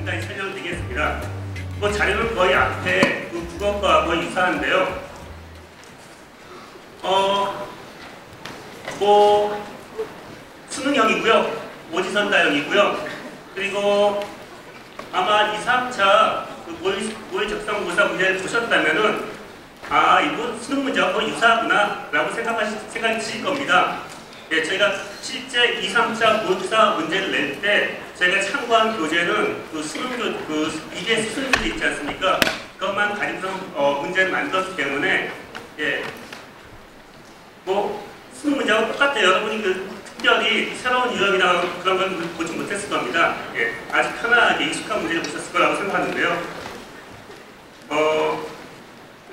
지금까지 설명을 드리겠습니다. 자료는 거의 앞에 국어과 거의 유사한데요. 수능형이고요. 오지선다형이고요. 그리고 아마 2, 3차 모의 적성고사 문제를 보셨다면은 이거 수능 문제와 거의 유사하구나 라고 생각이 드실 겁니다. 예, 저희가 실제 2, 3차 모의고사 문제를 낼 때 저희가 참고한 교재는 EBS 수능 교재 있지 않습니까? 그것만 가지고서 문제를 만들었기 때문에 예, 수능 문제하고 똑같아요. 여러분이 특별히 새로운 유형이나 그런 건 보지 못했을 겁니다. 예, 아주 편안하게 익숙한 문제를 보셨을 거라고 생각하는데요.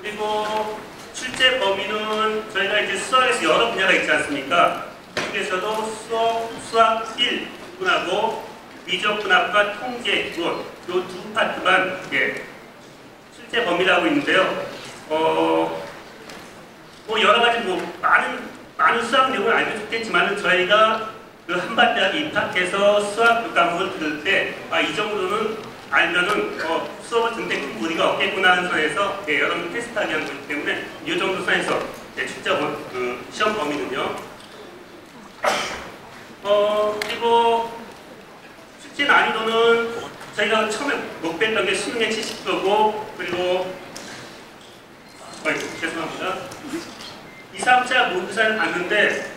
그리고 출제 범위는 저희가 이제 수학에서 여러 분야가 있지 않습니까? 중에서도 수학 1부분하고 미적분학과 통계 기본 요 두 파트만 예, 출제 범위라고 있는데요. 여러 가지 많은 수학 내용을 알고 있겠지만은 저희가 그 한밭대학에 입학해서 수학 과목을 들을 때 이 정도는 알면은 수업을 듣는데 큰 무리가 없겠구나 하는 선에서 예, 여러분 테스트하게 하는 거기 때문에 이 정도 선에서 예, 출제 시험 범위는요. 그리고 숙제 난이도는 저희가 처음에 목표했던 게 수능의 70%고 그리고 죄송합니다. 2, 3차 모의고사를 봤는데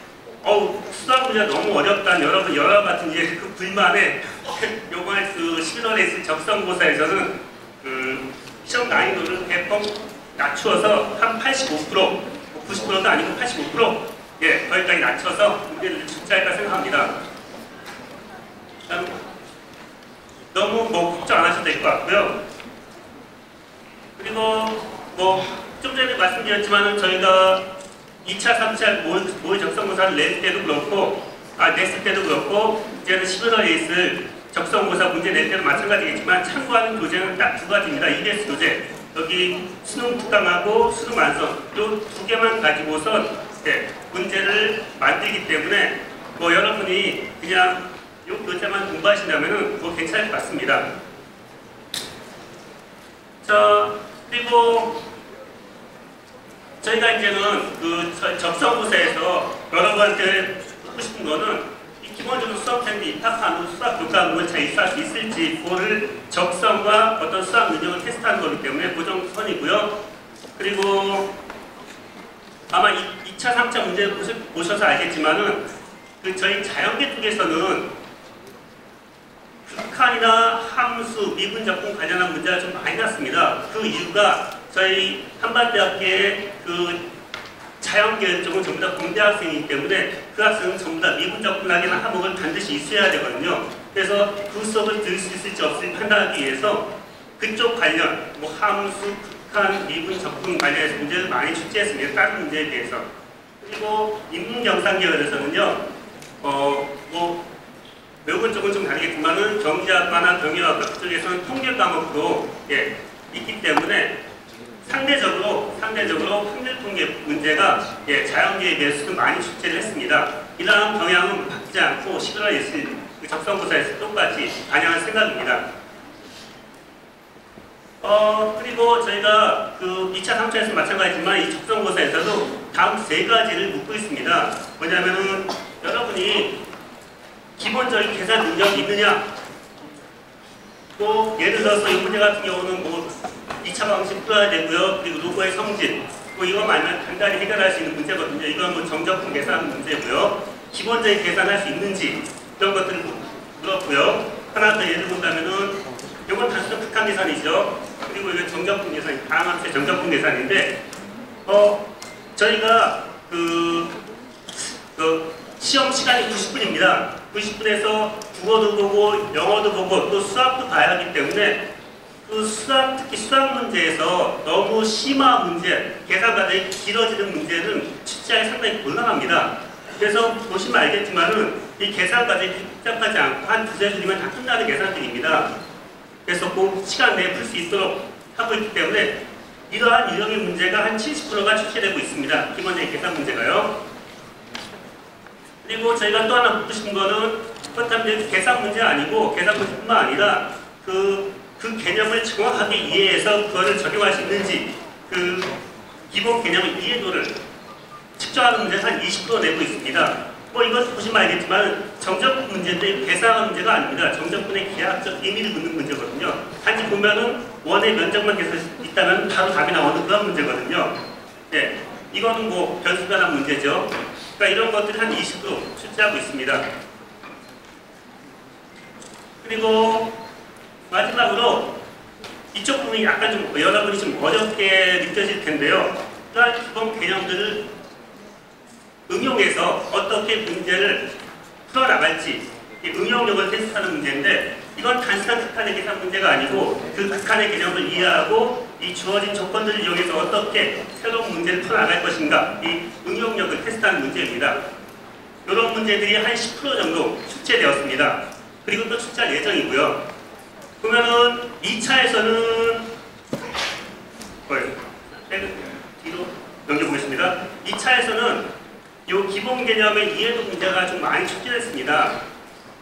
수학 문제가 너무 어렵다는 여러분 여러 같은 이제 그 불만에 요번에 11월에 있을 적성고사에서는 시험 난이도를 대폭 낮추어서 한 85%, 90%도 아니고 85% 예, 거기까지 낮춰서 문제를 출제할까 생각합니다. 너무 걱정 안 하셔도 될 것 같고요. 그리고 좀 전에 말씀드렸지만은 저희가 2차, 3차 모의 적성고사를 냈을 때도 그렇고 이제는 11월에 있을 적성고사 문제 낼 때도 마찬가지겠지만 참고하는 교재는 딱 두 가지입니다. EBS 교재 여기 수능 특강하고 수능 완성 요 두 개만 가지고서 네, 문제를 만들기 때문에 여러분이 그냥 요 교재만 공부하신다면은 괜찮을 것 같습니다. 자, 그리고 저희가 이제는 적성고사에서 여러분한테 묻고 싶은 거는 기본적으로 수험생들이 입학한 후 수학 교과목을 잘 입수할 수 있을지 그거를 적성과 어떤 수학 능력을 테스트하는 거기 때문에 그 정도 선이고요. 그리고 아마 2차, 3차 문제를 보셔서 알겠지만은 저희 자연계 쪽에서는 극한이나 함수, 미분적분 관련한 문제가 좀 많이 났습니다. 그 이유가 저희 한밭대학교의 자연계 쪽은 전부 다 공대학생이기 때문에 그 학생은 전부 다 미분적분학이나 항목을 반드시 있어야 되거든요. 그래서 그 수업을 들을 수 있을지 없을지 판단하기 위해서 그쪽 관련 함수, 극한, 미분적분 관련해서 문제를 많이 출제했습니다. 다른 문제에 비해서. 그리고 인문경상계열에서는요. 외국어 쪽은 좀 다르겠지만은 경제학과나 경영학과 그쪽에서는 통계 과목도 예, 있기 때문에 상대적으로 확률 통계 문제가 예, 자연계에 비해서도 많이 출제를 했습니다. 이러한 경향은 바뀌지 않고 11월에 있을 적성고사에서 똑같이 반영할 생각입니다. 그리고 저희가 2차, 3차에서 마찬가지지만 이 적성고사에서도 다음 세 가지를 묻고 있습니다. 뭐냐면은 여러분이 기본적인 계산 능력이 있느냐? 예를 들어서 이 문제 같은 경우는 2차 방식 풀어야 되고요. 그리고 로고의 성질. 이거만 알면 간단히 해결할 수 있는 문제거든요. 이건 정적분 계산 문제고요. 기본적인 계산할 수 있는지 이런 것들을 물었고요. 하나 더 예를 본다면은 이건 단순 극한 계산이죠. 그리고 이건 정적분 계산, 다항함수의 정적분 계산인데 저희가 시험 시간이 90분입니다. 90분에서 국어도 보고 영어도 보고 또 수학도 봐야 하기 때문에 특히 수학 문제에서 너무 심화 문제, 계산 과정이 길어지는 문제는 출제하기 상당히 곤란합니다. 그래서 보시면 알겠지만은 이 계산 과정이 복잡하지 않고 한 두세 줄이면 다 끝나는 계산들입니다. 그래서 그 시간 내에 풀 수 있도록 하고 있기 때문에 이러한 유형의 문제가 한 70%가 출제되고 있습니다. 기본적인 계산 문제가요. 그리고 저희가 또 하나 묻고 싶은 거는 그렇다면 계산 문제 아니고 계산 문제뿐만 아니라 그 개념을 정확하게 이해해서 그거를 적용할 수 있는지 그 기본 개념의 이해도를 측정하는 문제가 한 20% 내고 있습니다. 뭐 이것 보시면 알겠지만 정적 문제인데 계산하는 문제가 아닙니다. 정적분의 계약적 의미를 묻는 문제거든요. 단지 보면은 원의 면적만 계속 있다면 바로 답이 나오는 그런 문제거든요. 네, 이거는 뭐 변수변환 문제죠. 그러니까 이런 것들이 한 20% 출제하고 있습니다. 그리고 마지막으로 이쪽 부분이 약간 좀 여러분이 좀 어렵게 느껴질 텐데요. 그러한 기본 개념들을 응용해서 어떻게 문제를 풀어나갈지 응용력을 테스트하는 문제인데 이건 단순한 극한의 계산 문제가 아니고 그 극한의 개념을 이해하고 이 주어진 조건들을 이용해서 어떻게 새로운 문제를 풀어나갈 것인가 이 응용력을 테스트하는 문제입니다. 이런 문제들이 한 10% 정도 출제되었습니다. 그리고 또 출제할 예정이고요. 보면은 2차에서는 뒤로 넘겨보겠습니다. 2차에서는 이 기본 개념의 이해도 문제가 좀 많이 출제됐습니다.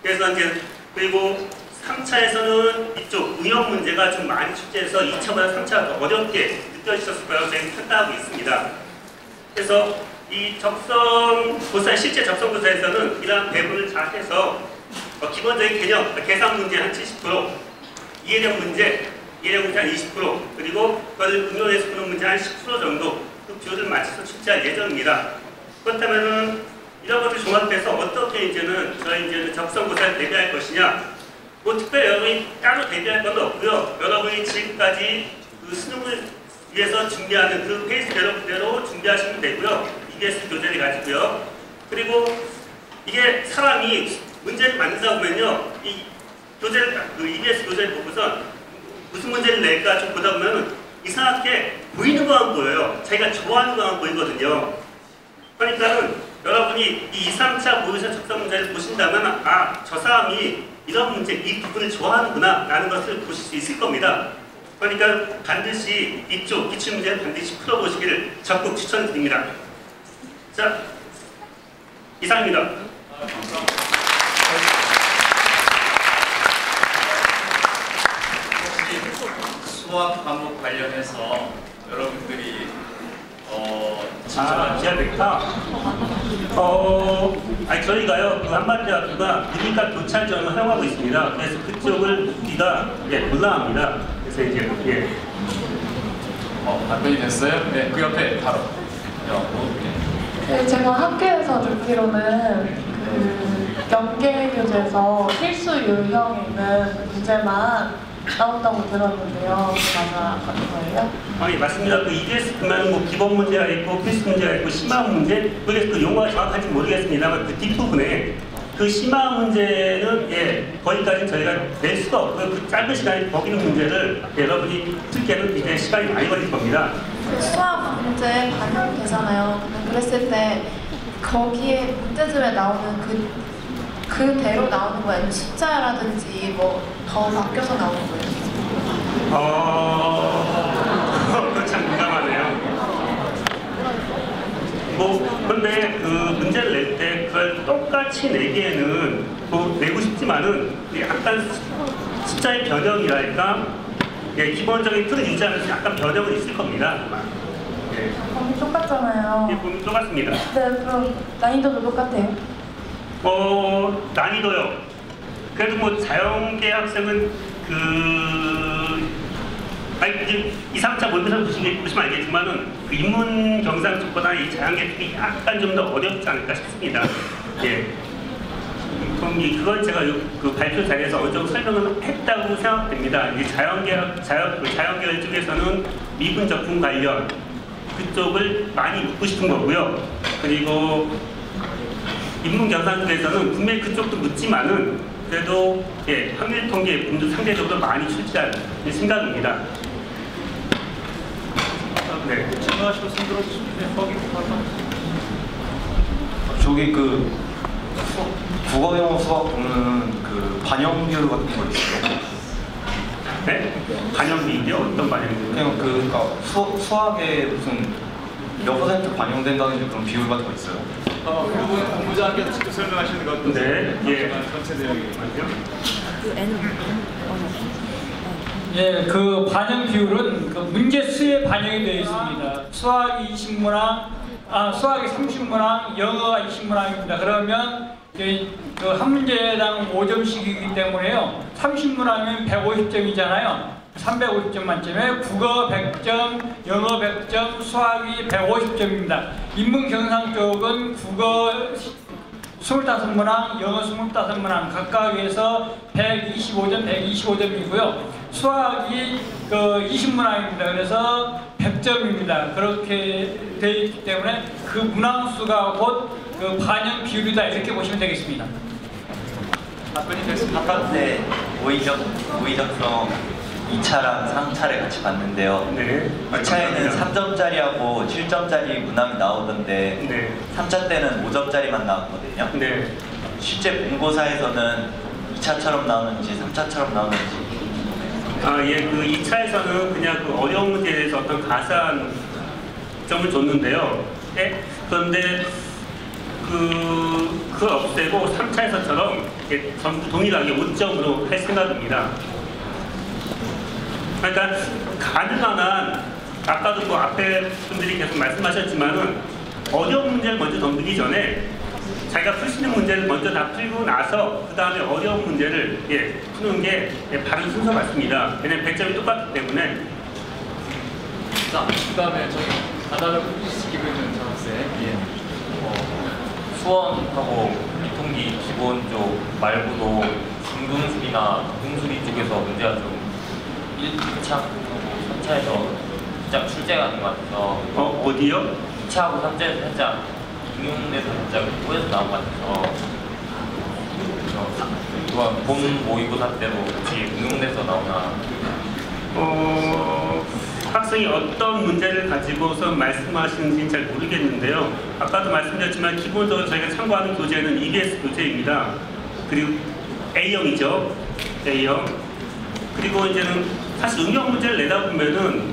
그래서 이제 그리고 3차에서는 이쪽 응용 문제가 좀 많이 출제해서 2차보다 3차가 더 어렵게 느껴지셨을 거라고 저희는 판단하고 있습니다. 그래서 이 적성고사 실제 적성고사에서는 이러한 배분을 잘 해서 기본적인 개념, 계산 문제 한 70%, 이해력 문제 한 20%, 그리고 그걸 응용해서 푸는 문제 한 10% 정도 그 비율을 맞춰서 출제할 예정입니다. 그렇다면은 이런 것을 종합해서 어떻게 이제는 저희 이제는 적성고사를 대비할 것이냐, 뭐 특별히 여러분이 따로 대비할 건 없고요. 여러분이 지금까지 그 수능을 위해서 준비하는 그 페이스대로 그대로 준비하시면 되고요. EBS 교재를 가지고요. 그리고 이게 사람이 문제를 만들다 보면요, 이 교재를 그 EBS 교재를 보고서 무슨 문제를 낼까 좀 보다 보면 이상하게 보이는 것만 보여요. 자기가 좋아하는 것만 보이거든요. 그러니까는 여러분이 이 2, 3차 모의고사 적성 문제를 보신다면 저 사람이 이런 문제, 이 부분을 좋아하는구나 라는 것을 보실 수 있을 겁니다. 그러니까 반드시 이쪽 기출문제를 반드시 풀어보시기를 적극 추천드립니다. 자, 이상입니다. 수학 과목 관련해서 여러분들이 저희가요 그 한반대학교가 누리과 교찰점을 사용하고 있습니다. 그래서 그쪽을 묻기가 곤란합니다. 그래서 이제 답변이 됐어요? 네, 그 옆에 바로. 네, 제가 학교에서 듣기로는 그 연계교재에서 필수 유형에 있는 문제만 나온다고 들었는데요. 맞는 거예요? 아니 맞습니다. 그 EBS 보면 뭐 기본 문제가 있고 필수 문제가 있고 심화 문제, 그게 그 용어가 정확한지 모르겠습니다만 그 뒷부분에 그 심화 문제는 거기까지 저희가 낼 수가 없고요. 그 짧은 시간에 거기는 문제를 여러분이 풀기에는 이제 시간이 많이 걸릴 겁니다. 그 수학 문제 반영되잖아요. 그랬을 때 거기에 문제집에 나오는 그대로 나오는 거예요? 숫자라든지 뭐 더 바뀌어서 나오는 거예요? 그거 참 민감하네요. 그런데 그 문제를 낼 때 그걸 똑같이 내기에는 내고 싶지만은 약간 숫자의 변형이랄까 기본적인 틀을 유지하면서 약간 변형은 있을 겁니다. 범위 똑같잖아요. 범위 똑같습니다. 네, 그럼 난이도도 똑같아요? 난이도요. 그래도 뭐 자연계 학생은 이제 2, 3차 모의고사 보시면 알겠지만은 그 인문 경상 쪽보다 이 자연계 쪽이 약간 좀 더 어렵지 않을까 싶습니다. 그건 제가 그 발표 자리에서 어느 정도 설명을 했다고 생각됩니다. 이제 자연계열 쪽에서는 미분 적분 관련 그쪽을 많이 묻고 싶은 거고요. 그리고 인문 경상 쪽에서는 분명히 그쪽도 묻지만은 그래도 확률 통계 분도 상대적으로 많이 출제할 생각입니다. 네. 질문하시고 손 들어주시면 거기 저기 그 국어, 영어, 수학 보면 그 반영 비율 같은 거 있어요? 네? 반영 비율이요? 어떤 반영 비율? 그냥 그러니까 수학에 무슨 몇 % 반영된다는 그런 비율 같은 거 있어요? 그분 본부장께서 직접 설명하시는 것도 네, 전체 내용이거든요. 그 N은 예, 그 반영 비율은 그 문제 수에 반영이 되어 있습니다. 수학이 20문항, 수학이 30문항, 영어가 20문항입니다. 그러면 그 한 문제당 5점씩이기 때문에요. 30문항이면 150점이잖아요. 350점 만점에 국어 100점, 영어 100점, 수학이 150점입니다. 인문경상 쪽은 국어 25문항, 영어 25문항 각각에서 125점, 125점이고요. 수학이 그 20문항입니다. 그래서 100점입니다. 그렇게 되어 있기 때문에 그 문항수가 곧 그 반영 비율이다 이렇게 보시면 되겠습니다. 답변이 됐습니다. 아파트의 고의적성 2차랑 3차를 같이 봤는데요. 네. 2차에는 3점짜리하고 7점짜리 문항이 나오던데 네. 3차 때는 5점짜리만 나왔거든요. 네. 실제 본고사에서는 2차처럼 나오는지 3차처럼 나오는지. 예, 그 2차에서는 그냥 그 어려운 문제에 대해서 어떤 가산 점을 줬는데요. 네? 그런데 그걸 없애고 3차에서처럼 전부 동일하게 5점으로 할 생각입니다. 그러니까 가능한 한 아까도 뭐 앞에 분들이 계속 말씀하셨지만은 어려운 문제를 먼저 던지기 전에 자기가 풀 수 있는 문제를 먼저 다 풀고 나서 그 다음에 어려운 문제를 푸는 게 바른 순서 같습니다. 왜냐면 100점이 똑같기 때문에. 자, 그 다음에 저희 바다를 시키고 있는 저 학생. 예. 수원하고 유통기 기본 쪽 말고도 중등수리나 공수리 쪽에서 문제가 좀 1차하고 3차에서 살짝 출제가 하는 것 같아서 어디요? 2차하고 3차에서 살짝 응용돼서 살짝 꼬여서 나온 것 같아서 이번 본 모의고사 때도 혹시 응용돼서 나오나 학생이 어떤 문제를 가지고서 말씀하시는지 잘 모르겠는데요. 아까도 말씀드렸지만 기본적으로 저희가 참고하는 교재는 EBS 교재입니다. 그리고 A형이죠. A형. 그리고 이제는 사실 응용 문제를 내다 보면은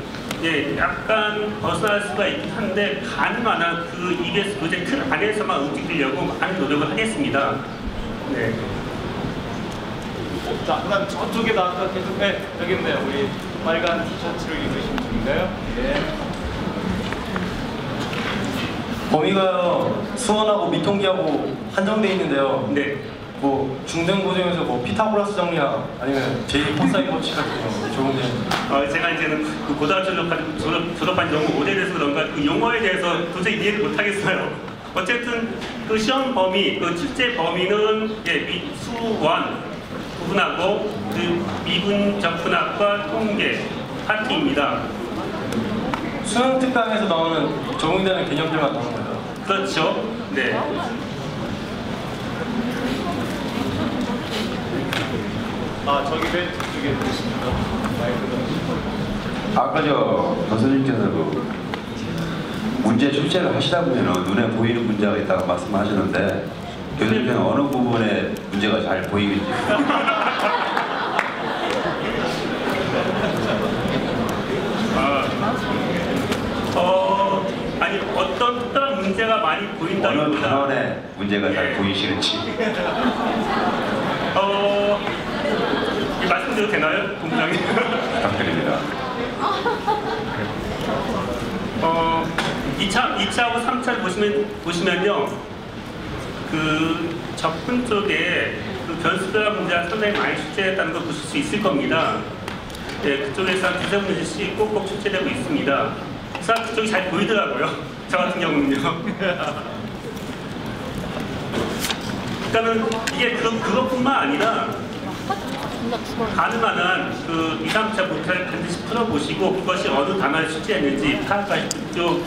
약간 벗어날 수가 있긴 한데 가능한 한 그 EBS 교재 틀 안에서만 움직이려고 많은 노력을 하겠습니다. 네. 자, 그 다음 저쪽에다 아까 계속, 네, 여기 있네요. 우리 빨간 티셔츠를 입으신 분인데요. 예. 범위가요 수원하고 미통기하고 한정돼 있는데요. 네. 뭐 중등고등에서 뭐 피타고라스 정리학 아니면 제이 코사인 법칙 같은 거 좋은데. 제가 이제는 그 고등학교 졸업한 지 너무 오래돼서 그런가 그 용어에 대해서 도저히 이해를 못하겠어요. 어쨌든 그 시험 범위, 그 출제 범위는 수원 부분하고 그 미분 적분학과 통계 파트입니다. 수능 특강에서 나오는 적용되는 개념들만 나오는 거죠. 그렇죠. 네. 저기 맨 뒤쪽에 계십니다. 아까 교수님께서 그 문제 출제를 하시다 보면 눈에 보이는 문제가 있다고 말씀하셨는데 교수님께서는 어느 부분에 문제가 잘 보이는지. 아니 어떤 특별한 문제가 많이 어느 보인다기보다 단원에 문제가 잘 보이시는지. 말씀드려도 되나요, 본부장님? 부탁드립니다. 2차하고 3차를 보시면요, 그 접근 쪽에 그 변수별 문제가 상당히 많이 출제했다는 걸 보실 수 있을 겁니다. 네, 그쪽에서 한 두세 문제씩 꼭꼭 출제되고 있습니다. 그래서 그쪽이 잘 보이더라고요. 저 같은 경우는요. 그러니까는 이게 그것뿐만 아니라 가능한 한 그 2, 3차 문제를 반드시 풀어보시고 그것이 어느 단어에 출제했는지 파악하실 쪽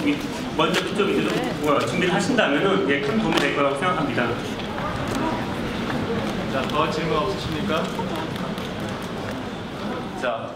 먼저 그쪽 위주로 준비를 하신다면은 큰 도움이 될 거라고 생각합니다. 자, 더 질문 없으십니까? 자